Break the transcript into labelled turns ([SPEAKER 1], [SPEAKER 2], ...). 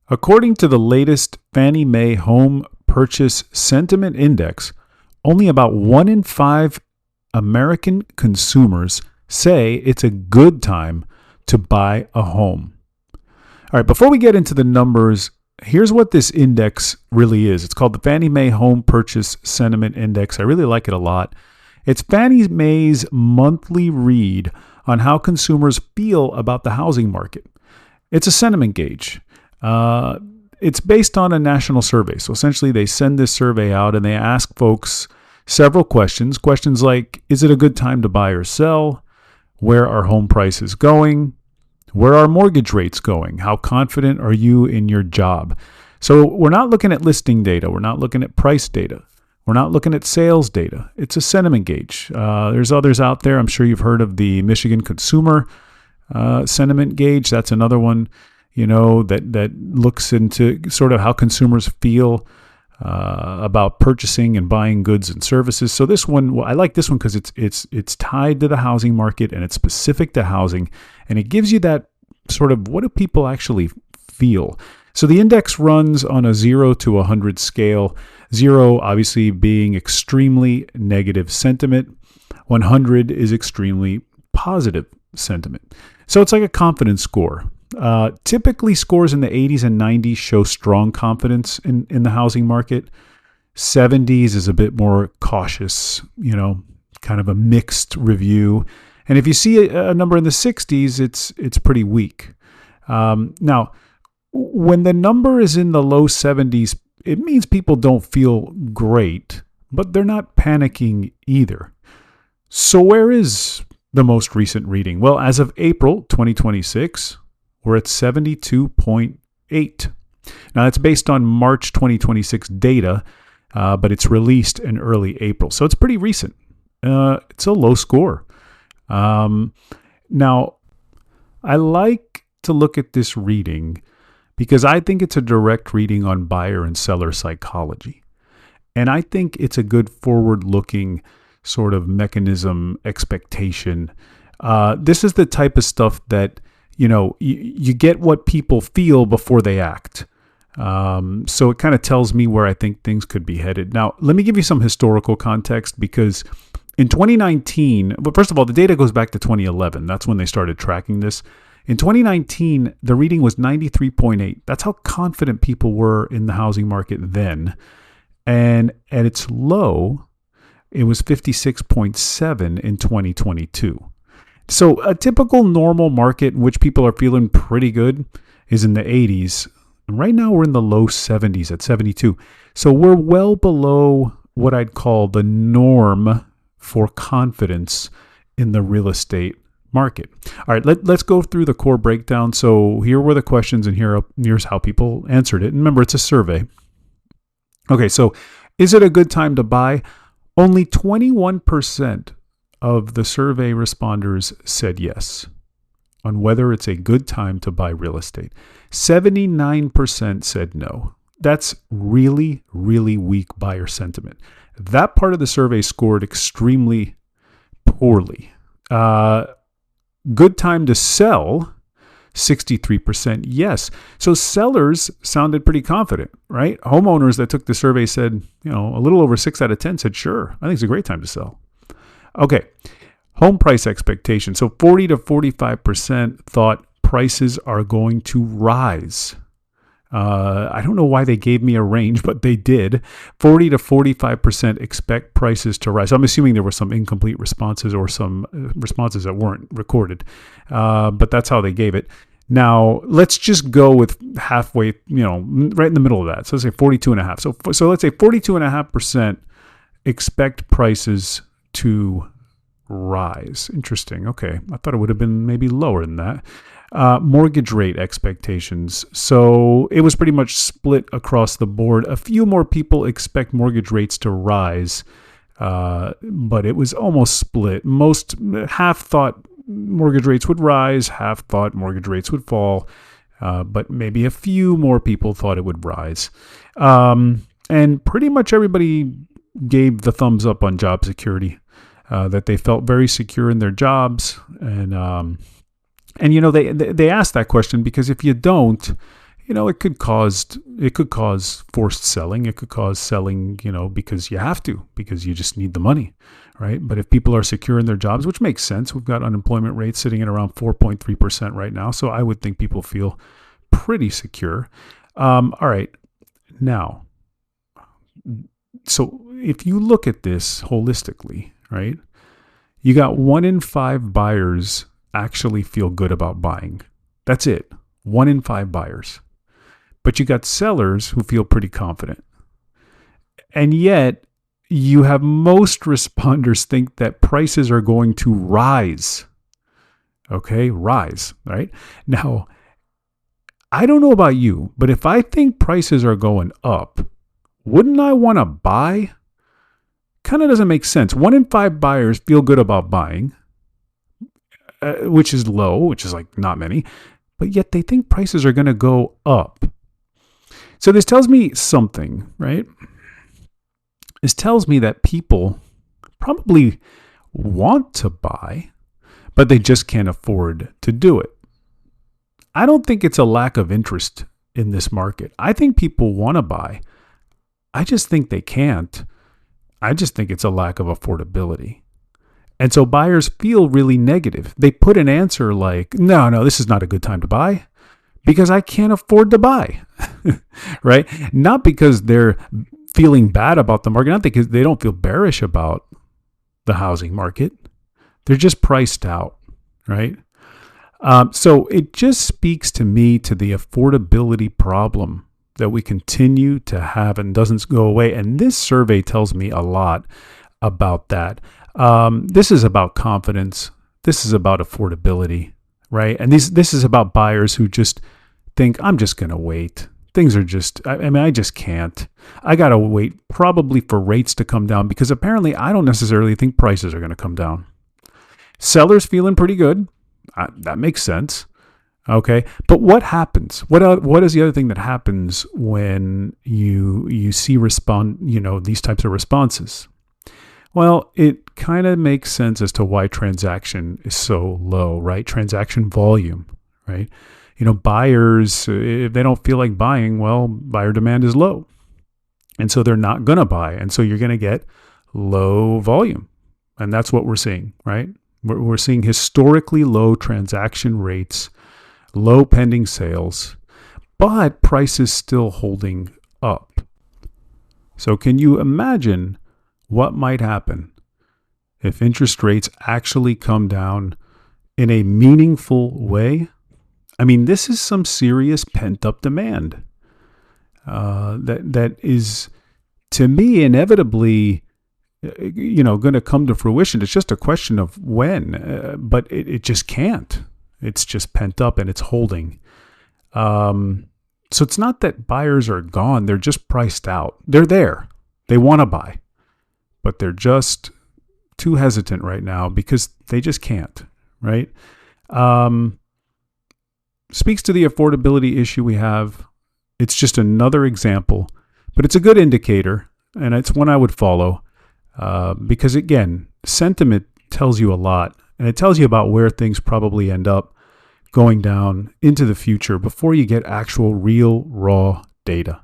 [SPEAKER 1] According to the latest Fannie Mae Home Purchase Sentiment Index, only about 1 in 5 American consumers say it's a good time to buy a home. All right, before we get into the numbers, here's what this index really is. It's called the Fannie Mae Home Purchase Sentiment Index. I really like it a lot. It's Fannie Mae's monthly read on how consumers feel about the housing market. It's a sentiment gauge. It's based on a national survey. So essentially, they send this survey out and they ask folks several questions. Questions like, is it a good time to buy or sell? Where are home prices going? Where are mortgage rates going? How confident are you in your job? So we're not looking at listing data. We're not looking at price data. We're not looking at sales data. It's a sentiment gauge. There's others out there. I'm sure you've heard of the Michigan Consumer Sentiment Gauge. That's another one, that looks into sort of how consumers feel about purchasing and buying goods and services. So this one, I like this one because it's tied to the housing market and it's specific to housing, and it gives you that sort of what do people actually feel. So the index runs on a 0 to 100 scale. 0 obviously being extremely negative sentiment. 100 is extremely positive sentiment. So it's like a confidence score. Typically scores in the 80s and 90s show strong confidence in the housing market. 70s is a bit more cautious, kind of a mixed review. And if you see a number in the 60s, it's pretty weak. Now, when the number is in the low 70s, it means people don't feel great, but they're not panicking either. So where is the most recent reading? Well, as of April 2026, we're at 72.8. Now, that's based on March 2026 data, but it's released in early April. So it's pretty recent. It's a low score. Now, I like to look at this reading because I think it's a direct reading on buyer and seller psychology. And I think it's a good forward-looking sort of mechanism expectation. This is the type of stuff that you get what people feel before they act. So it kind of tells me where I think things could be headed. Now, let me give you some historical context because in 2019, but first of all, the data goes back to 2011. That's when they started tracking this. In 2019, the reading was 93.8. That's how confident people were in the housing market then. And at its low, it was 56.7 in 2022. So a typical normal market in which people are feeling pretty good is in the 80s. Right now we're in the low 70s at 72. So we're well below what I'd call the norm for confidence in the real estate market. All right, let's go through the core breakdown. So here were the questions and here's how people answered it. And remember, it's a survey. Okay, so is it a good time to buy? Only 21% of the survey responders said yes on whether it's a good time to buy real estate. 79% said no. That's really, really weak buyer sentiment. That part of the survey scored extremely poorly. Good time to sell, 63% yes. So sellers sounded pretty confident, right? Homeowners that took the survey said, a little over 6 out of 10 said, sure, I think it's a great time to sell. Okay, home price expectation. So 40 to 45% thought prices are going to rise. I don't know why they gave me a range, but they did. 40 to 45% expect prices to rise. So I'm assuming there were some incomplete responses or some responses that weren't recorded, but that's how they gave it. Now, let's just go with halfway, right in the middle of that. So let's say 42.5. So let's say 42.5% expect prices to rise. Interesting. Okay. I thought it would have been maybe lower than that. Mortgage rate expectations. So it was pretty much split across the board. A few more people expect mortgage rates to rise, but it was almost split. Half thought mortgage rates would rise, half thought mortgage rates would fall, but maybe a few more people thought it would rise. And pretty much everybody gave the thumbs up on job security, that they felt very secure in their jobs. And they asked that question because if you don't, it could cause forced selling. It could cause selling, because you have to, because you just need the money, right? But if people are secure in their jobs, which makes sense, we've got unemployment rates sitting at around 4.3% right now. So I would think people feel pretty secure. All right. Now, so if you look at this holistically, right, you got 1 in 5 buyers actually feel good about buying. That's it. 1 in 5 buyers. But you got sellers who feel pretty confident. And yet, you have most responders think that prices are going to rise. Okay, rise, right? Now, I don't know about you, but if I think prices are going up, wouldn't I want to buy? Kind of doesn't make sense. 1 in 5 buyers feel good about buying, which is low, which is like not many, but yet they think prices are going to go up. So this tells me something, right? This tells me that people probably want to buy, but they just can't afford to do it. I don't think it's a lack of interest in this market. I think people want to buy. I just think they can't. I just think it's a lack of affordability. And so buyers feel really negative. They put an answer like, no, this is not a good time to buy because I can't afford to buy, right? Not because they're feeling bad about the market, not because they don't feel bearish about the housing market. They're just priced out, right? So it just speaks to me to the affordability problem that we continue to have and doesn't go away. And this survey tells me a lot about that. This is about confidence. This is about affordability, right? And this is about buyers who just think, I'm just going to wait. Things are just, I just can't. I got to wait probably for rates to come down because apparently I don't necessarily think prices are going to come down. Sellers feeling pretty good. That makes sense. Okay. But what happens? What is the other thing that happens when you see these types of responses? Well, it kind of makes sense as to why transaction is so low, right? Transaction volume, right? Buyers, if they don't feel like buying, well, buyer demand is low. And so they're not going to buy. And so you're going to get low volume. And that's what we're seeing, right? We're seeing historically low transaction rates, low pending sales, but prices still holding up. So can you imagine what might happen if interest rates actually come down in a meaningful way? I mean, this is some serious pent-up demand that is, to me, inevitably, going to come to fruition. It's just a question of when, but it just can't. It's just pent up and it's holding. So it's not that buyers are gone. They're just priced out. They're there. They want to buy, but they're just too hesitant right now because they just can't, right? Speaks to the affordability issue we have. It's just another example, but it's a good indicator, and it's one I would follow because, again, sentiment tells you a lot, and it tells you about where things probably end up going down into the future before you get actual, real, raw data.